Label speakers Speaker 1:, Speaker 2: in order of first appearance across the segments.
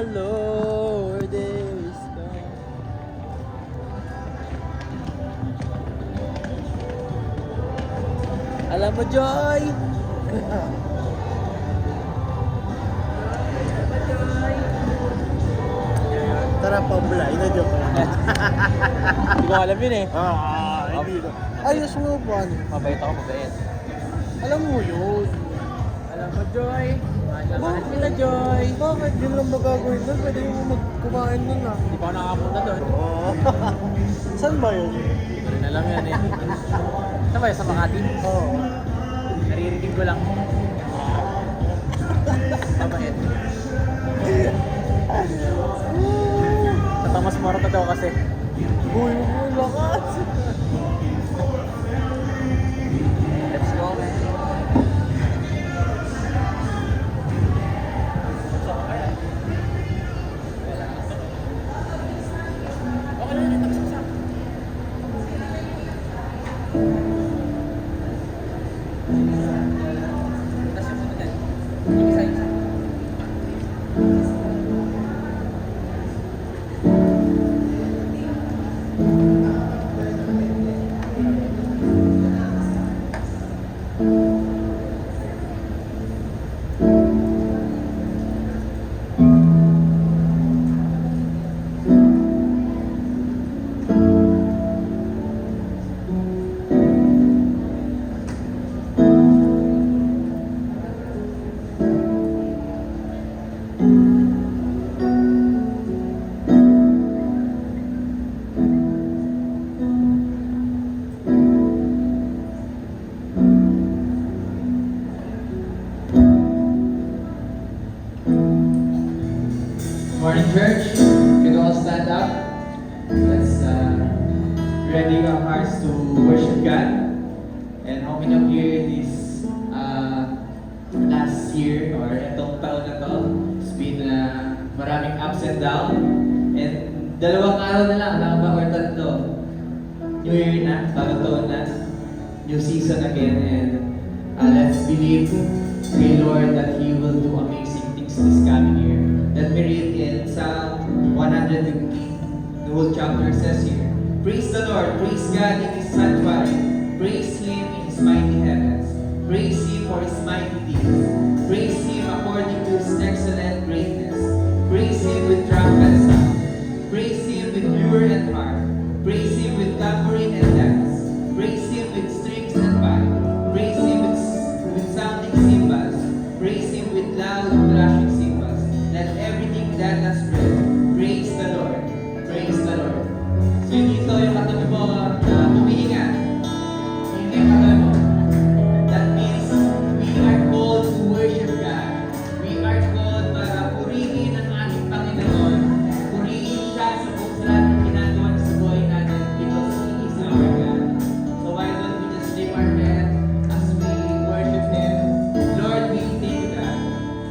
Speaker 1: Lord is come. Alam mo, Joy? Tara pa, Blay. Na-joke lang.
Speaker 2: Hindi ko alam yun eh.
Speaker 1: Hindi na. Ayos mo ba?
Speaker 2: Mabait ako, mabait.
Speaker 1: Alam mo yun.
Speaker 2: Alam mo, Joy. Mahal kita, Joy.
Speaker 1: Bakit? Yun lang magagawin doon. Pwede mo magkumain doon ah.
Speaker 2: Hindi pa ako nakapunta doon.
Speaker 1: Oo. Saan ba yun?
Speaker 2: Hindi ko rin alam yan eh. Saan ba yun? Sa Makati?
Speaker 1: Oo.
Speaker 2: Naririnig ko lang. Mabait. Sa Tomas Morata daw kasi.
Speaker 1: Uy, lakas.
Speaker 2: Let's go, man.
Speaker 3: Morning, church. Can you all stand up? Let's ready our hearts to worship God. And how many of you this last year or itong taon na to, it's been maraming ups and down. And dalawang araw na lang ba or tatlo? New Year na, bagong taon na, new season again. And let's believe, pray Lord, that He will do amazing things this coming year. Let me read in Psalm 150, the whole chapter says here, praise the Lord, praise God in His sanctuary, praise Him in His mighty heavens, praise Him for His mighty deeds, praise Him according to His excellent greatness, praise Him with trumpet sound, praise Him with lyre and harp, praise Him with tambourine and dance, praise Him with strings and pipe, praise Him with sounding cymbals, praise Him with loud thrashing cymbals. Let everything that has breath praise the Lord. Praise the Lord. So yun dito yung katabi mo na humihinga. Hindi yung katabi mo. That means we are called to worship God. We are called para purihin ang ating Panginoon. Purihin siya sa kung saan ang ginagawa niya sa buhay natin because He is our God. So why don't we just lift our head as we worship Him? Lord, we thank you, God.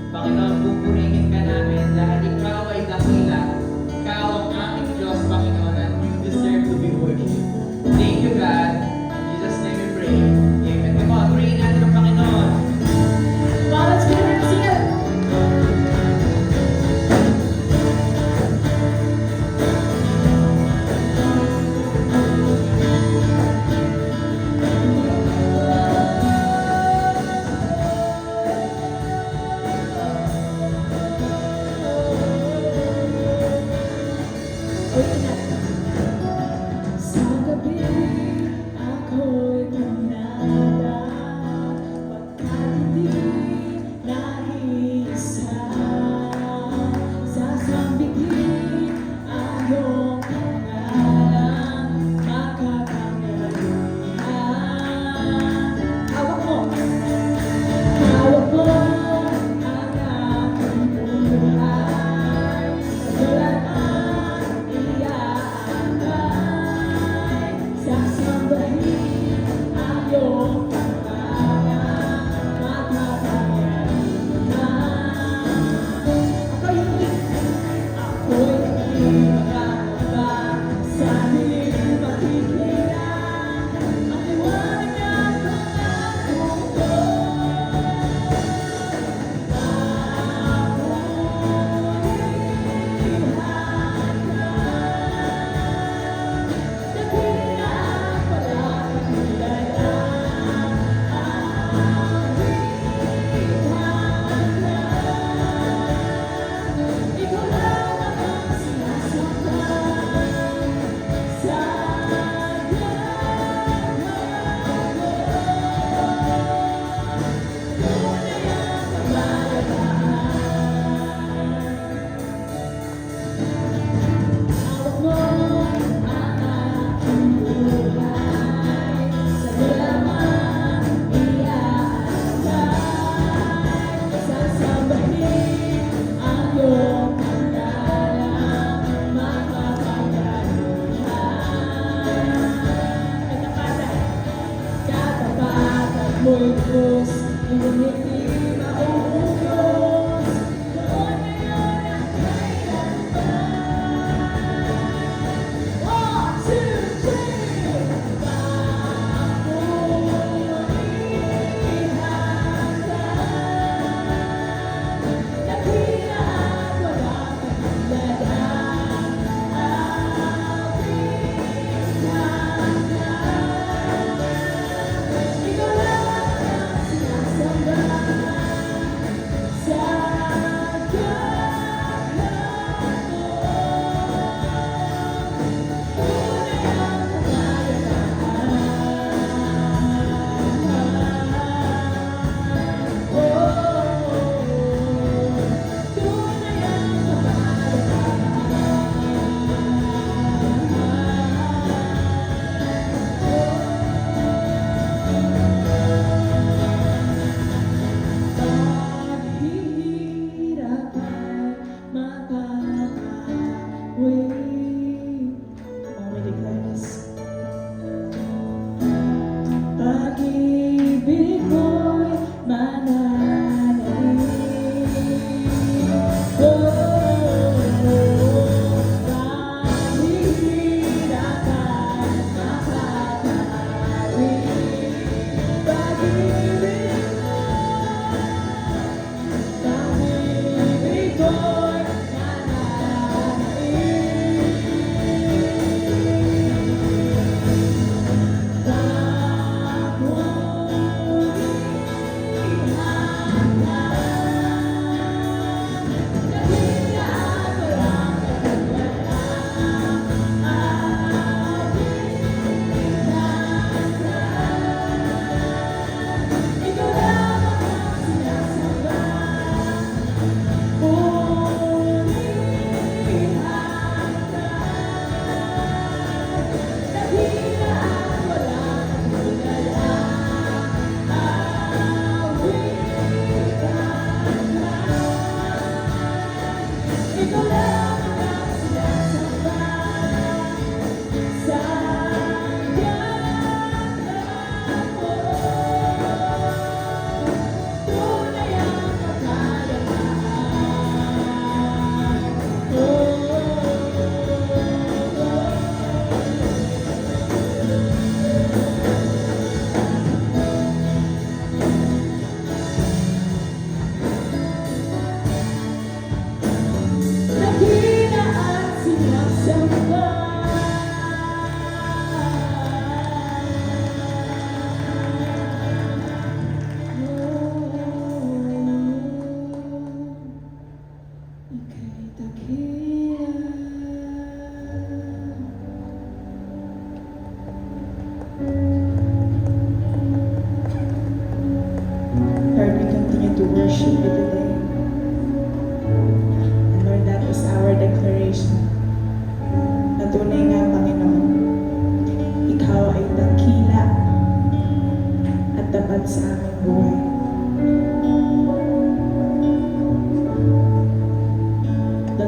Speaker 3: Panginoon, pupurihin ka namin dahil Ikaw ay dapat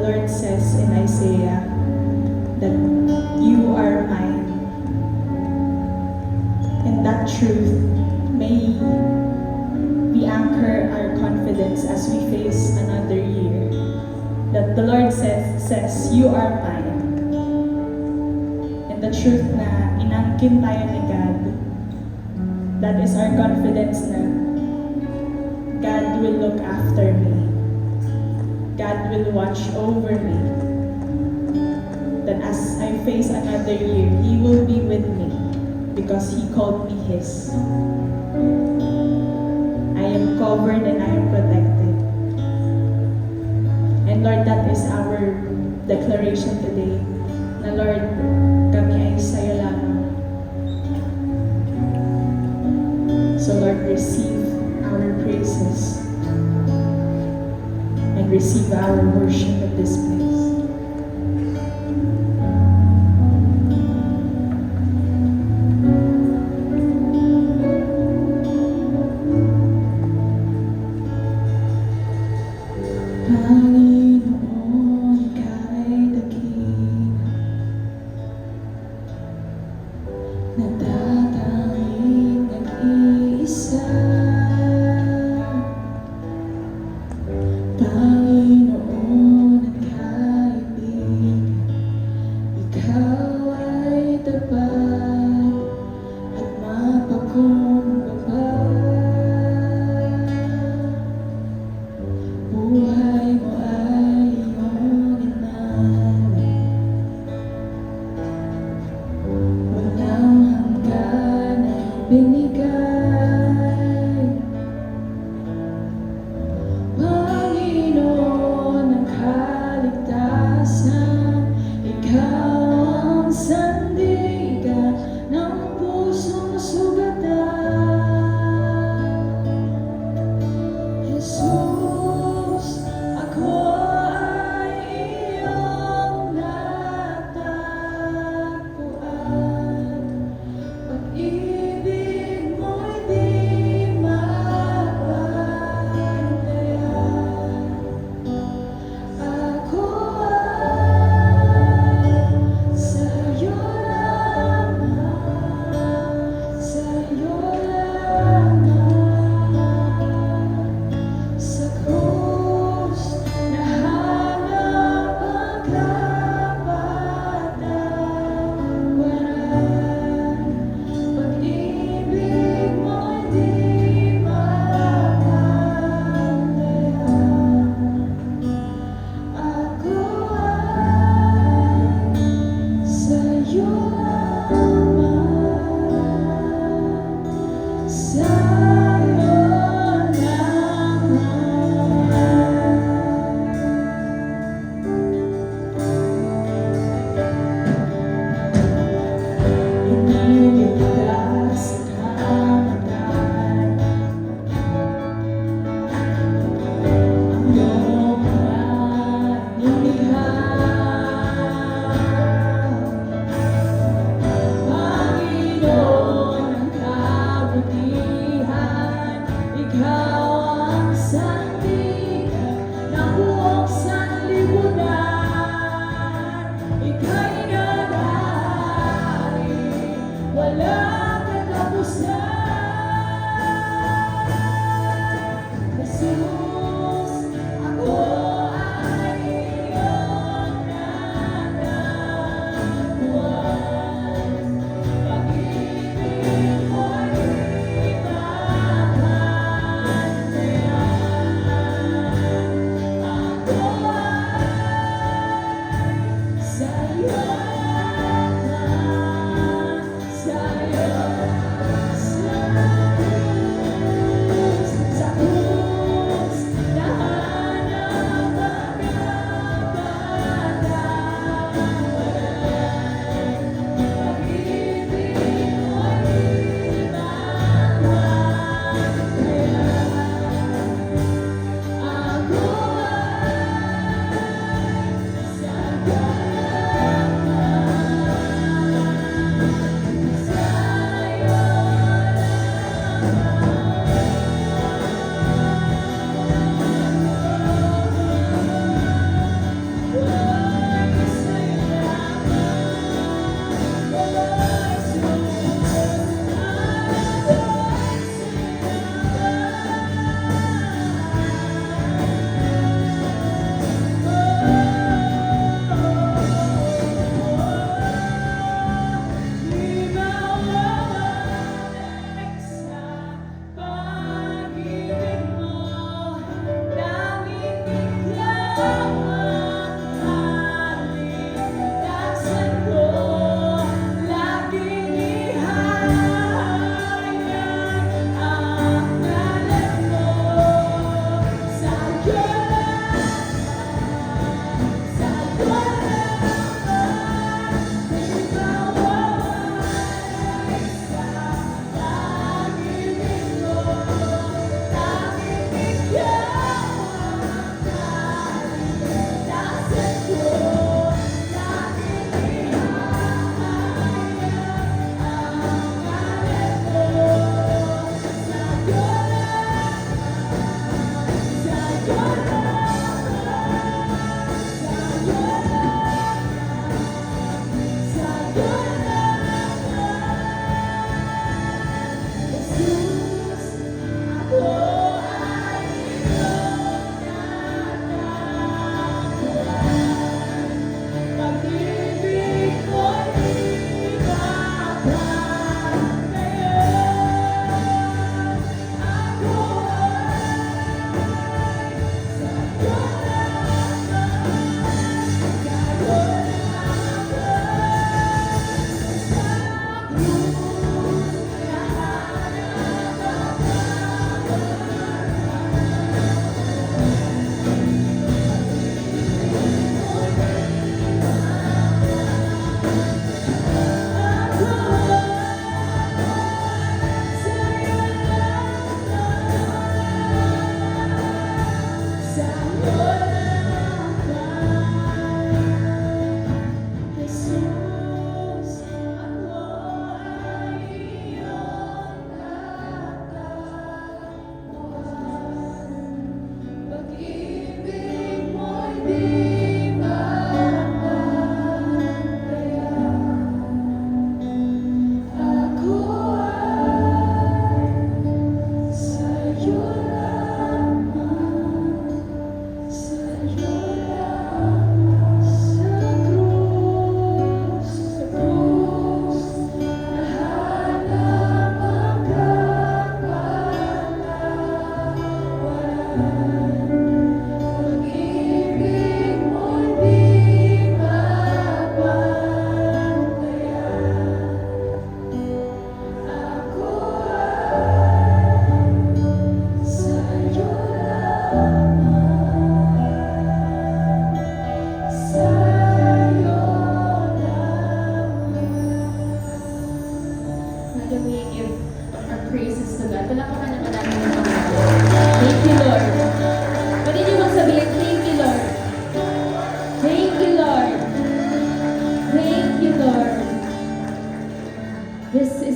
Speaker 4: Lord says in Isaiah that you are mine. And that truth may we anchor our confidence as we face another year. That the Lord says you are mine. And the truth na inangkin tayo ni God, that is our confidence na God will look after me. God will watch over me. That as I face another year, He will be with me because He called me His. I am covered and I am protected. And Lord, that is our declaration today. Na Lord, kami ay sa'yo lamang. So Lord, receive our praises and receive our worship at this place. Panginoon, ika'y dakila, natatanging nag-iisa. Panginoon, at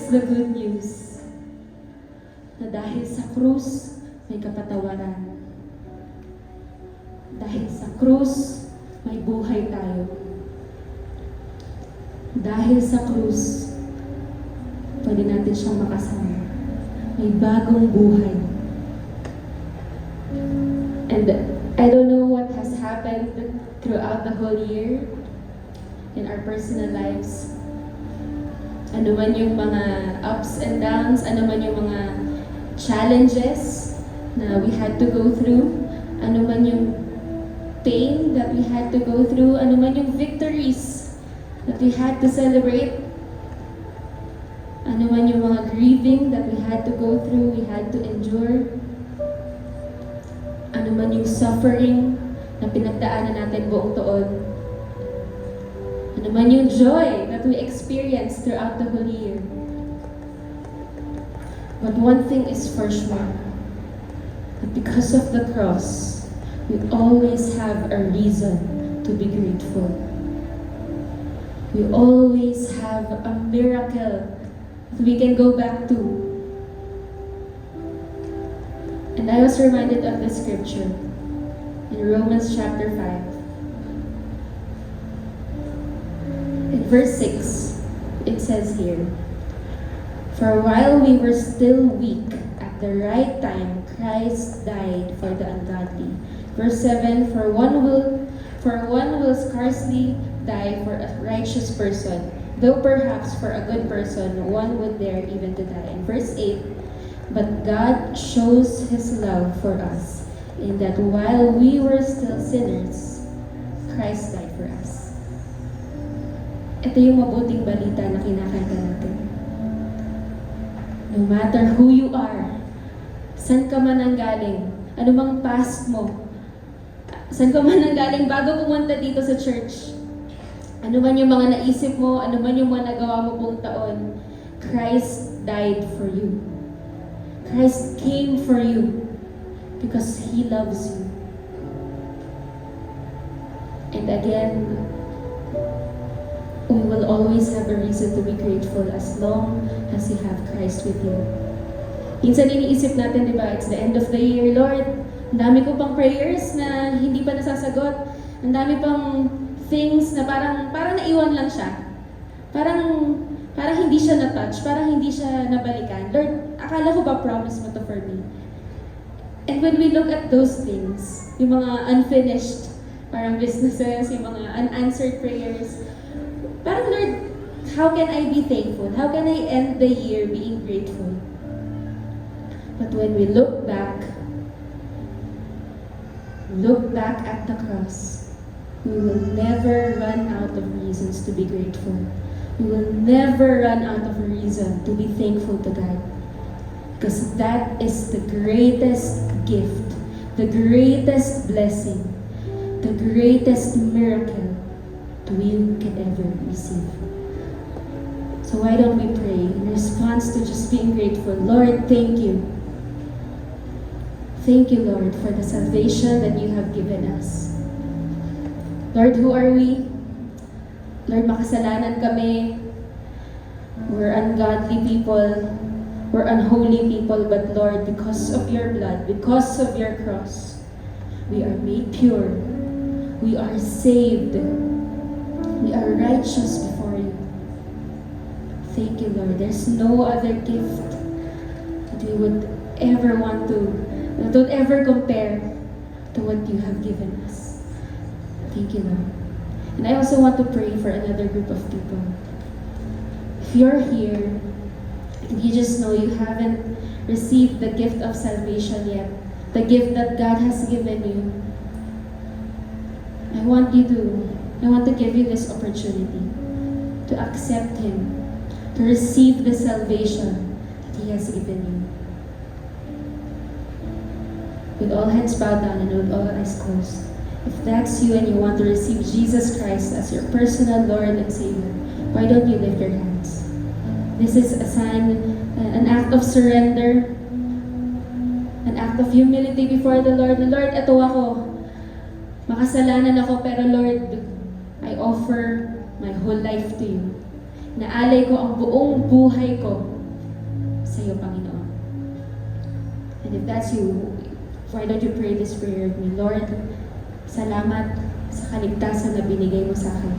Speaker 4: is the good news na dahil sa krus, may kapatawaran. Dahil sa krus, may buhay tayo. Dahil sa krus, pwede natin siyang makasama. May bagong buhay. And I don't know what has happened throughout the whole year in our personal lives. Ano man yung mga ups and downs, ano man yung mga challenges na we had to go through, ano man yung pain that we had to go through, ano man yung victories that we had to celebrate, ano man yung mga grieving that we had to go through, we had to endure, ano man yung suffering na pinagdaanan natin buong taon, ano man yung joy that we experienced throughout the whole year. But one thing is for sure, that because of the cross, we always have a reason to be grateful. We always have a miracle that we can go back to. And I was reminded of the scripture in Romans chapter 5. In verse 6, it says here, "For while we were still weak, at the right time Christ died for the ungodly." Verse 7, For one will scarcely die for a righteous person, though perhaps for a good person one would dare even to die." And verse 8, "But God shows His love for us, in that while we were still sinners, Christ died for us." Ito yung mabuting balita na kinakanta natin. No matter who you are, saan ka man ang galing, ano mang past mo, saan ka man ang galing bago pumunta dito sa church, ano man yung mga naisip mo, ano man yung mga nagawa mo buong taon, Christ died for you. Christ came for you because He loves you. And again, we will always have a reason to be grateful as long as you have Christ with you. Minsan iniisip natin, di ba, it's the end of the year, Lord, ang dami ko pang prayers na hindi pa nasasagot. Ang dami pang things na parang naiwan lang siya. Parang hindi siya na-touch, parang hindi siya nabalikan. Lord, akala ko ba promise mo to for me? And when we look at those things, yung mga unfinished, parang businesses, yung mga unanswered prayers, parang Lord, how can I be thankful? How can I end the year being grateful? But when we look back at the cross, we will never run out of reasons to be grateful. We will never run out of a reason to be thankful to God. Because that is the greatest gift, the greatest blessing, the greatest miracle we can ever receive. So why don't we pray in response to just being grateful? Lord, thank you. Thank you, Lord, for the salvation that you have given us. Lord, who are we? Lord, makasalanan kami. We're ungodly people. We're unholy people. But Lord, because of your blood, because of your cross, we are made pure. We are saved. We are righteous before you. Thank you, Lord. There's no other gift that we would ever want to, that would ever compare to what you have given us. Thank you, Lord. And I also want to pray for another group of people. If you're here and you just know you haven't received the gift of salvation yet, the gift that God has given you, I want to give you this opportunity to accept Him, to receive the salvation that He has given you. With all heads bowed down and with all eyes closed, if that's you and you want to receive Jesus Christ as your personal Lord and Savior, why don't you lift your hands? This is a sign, an act of surrender, an act of humility before the Lord. Lord, ito ako. Makasalanan ako, pero Lord, I offer my whole life to you. Naalay ko ang buong buhay ko sa iyo, Panginoon. And if that's you, why don't you pray this prayer with me? Lord, salamat sa kaligtasan na binigay mo sa akin.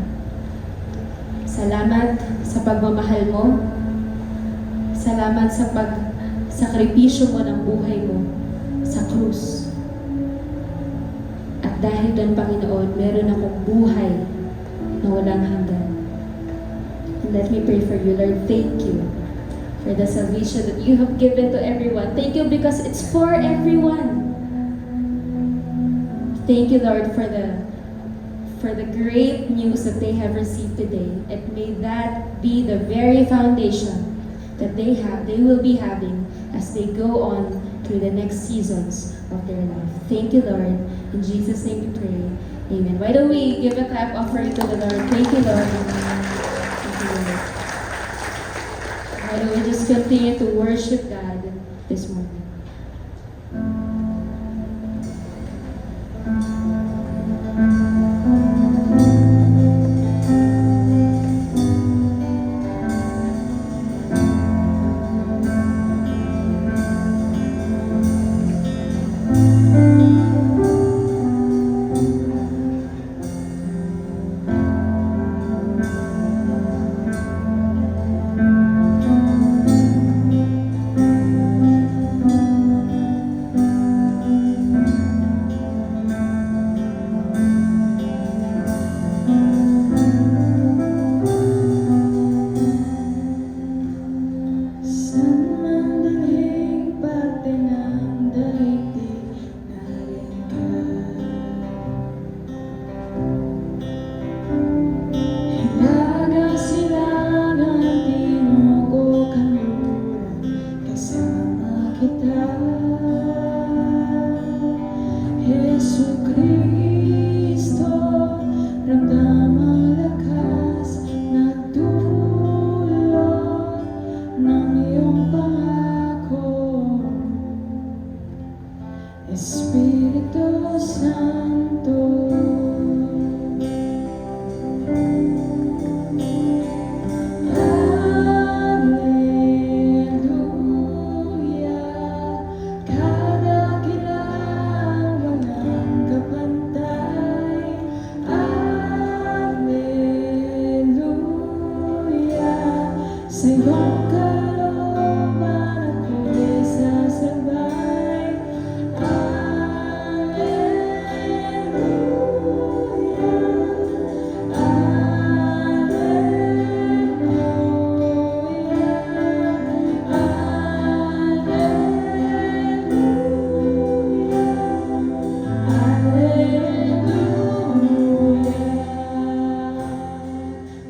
Speaker 4: Salamat sa pagmamahal mo. Salamat sa pagsakripisyo mo ng buhay mo sa krus. At dahil doon, Panginoon, meron akong buhay na walang hanggan. And let me pray for you, Lord. Thank you for the salvation that you have given to everyone. Thank you because it's for everyone. Thank you, Lord, for the great news that they have received today. And may that be the very foundation that they will be having as they go on through the next seasons of their life. Thank you, Lord. In Jesus' name we pray. Amen. Why don't we give a clap offering to the Lord? Thank you, Lord. Thank you, Lord. Why don't we just continue to worship God this morning? Espíritu Santo, Hallelujah, kadakilang walang kapantay, Hallelujah, sa iyong kalooban ako'y sasabay,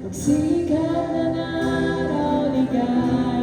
Speaker 4: Magsikat na araw, ligaya.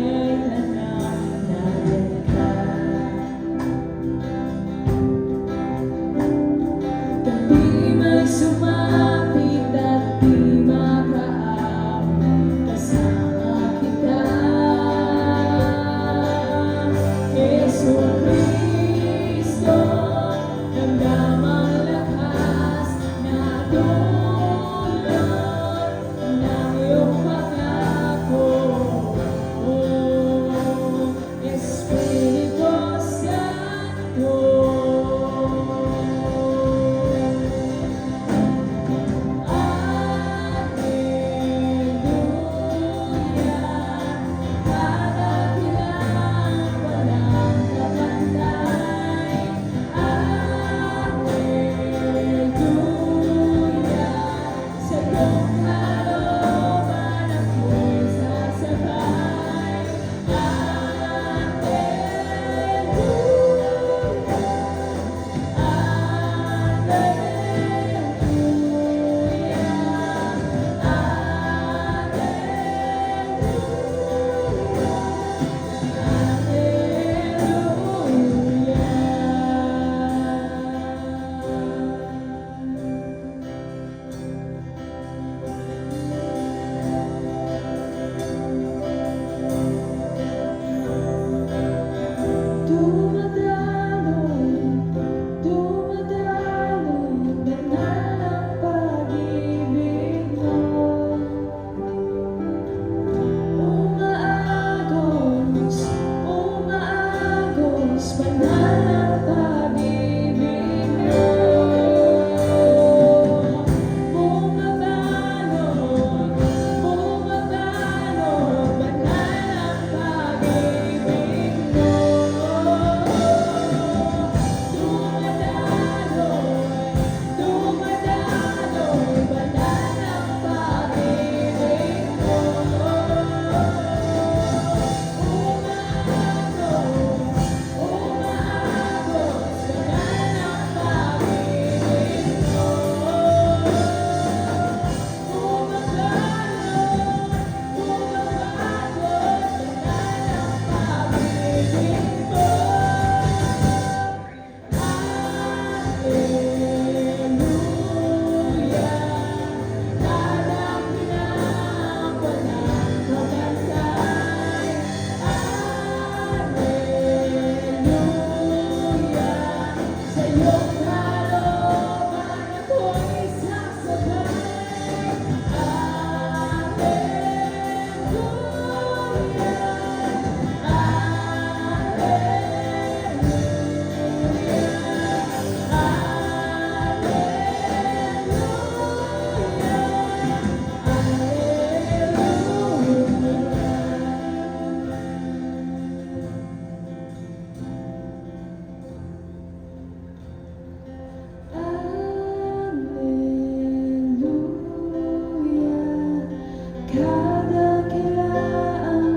Speaker 4: kadakilaang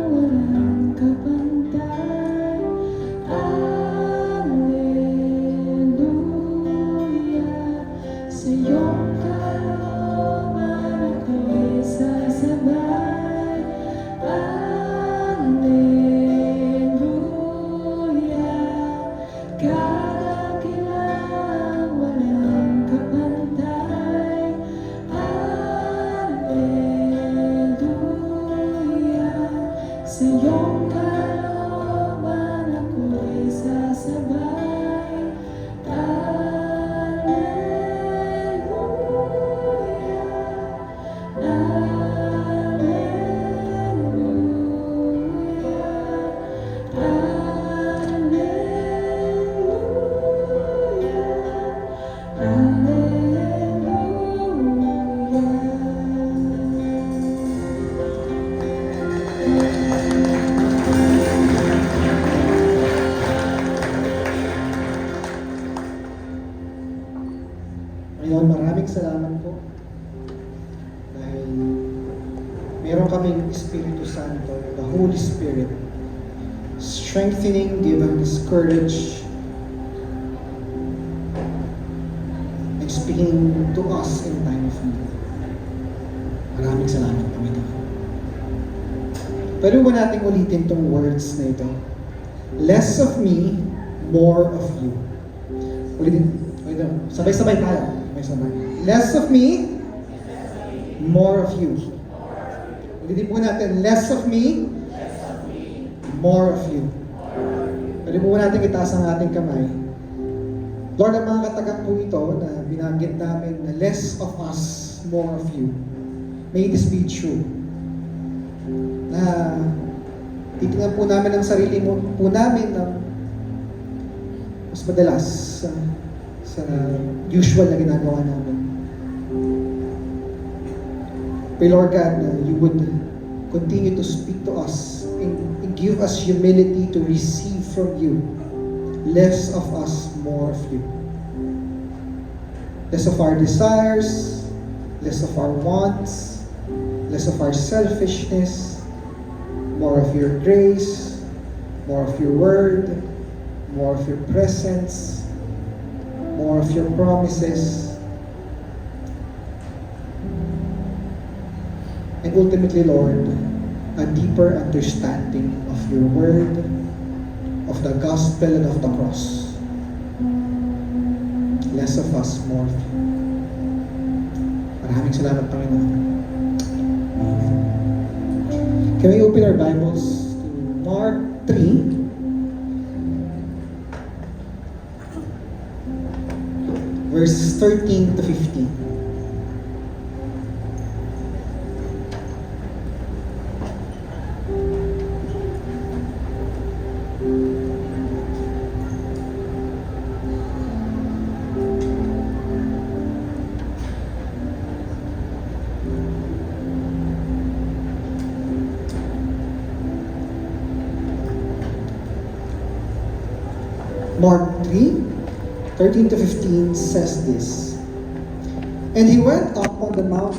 Speaker 4: walang kapantay. Alleluia, sa iyong kalooban ako'y sasabay. Alleluia, kadakilaang walang kapantay. Alleluia, sa iyong kalooban ako'y sasabay.
Speaker 5: Ngayon, maraming salamat po dahil meron kaming Espiritu Santo, the Holy Spirit, strengthening, giving us courage, and speaking to us in time of need. Maraming salamat, Panginoon. Pwede ba natin ulitin tong words na ito? Less of me, more of you. Ulitin. Sabay-sabay tayo. Sabay-sabay. Less of me, more of you. Ulitin po natin. Less of me, more of you. Pwede po natin itaas ang ating kamay. Lord, ang mga katagang po ito na binanggit namin na less of us, more of you. May this be true. Na titingnan po namin ang sarili po namin ng mas madalas sa usual na ginagawa namin. Pray, Lord God, you would continue to speak to us and give us humility to receive from you. Less of us, more of you. Less of our desires, less of our wants, less of our selfishness, more of your grace, more of your word, more of your presence, more of your promises, and ultimately, Lord, a deeper understanding of your word, of the gospel and of the cross. Less of us, more of you. Maraming salamat, Panginoon. Amen. Can we open our Bibles to Mark 3? Verses 13 to 15. Mark 3, 13 to 15 says this. And he went up on the mountain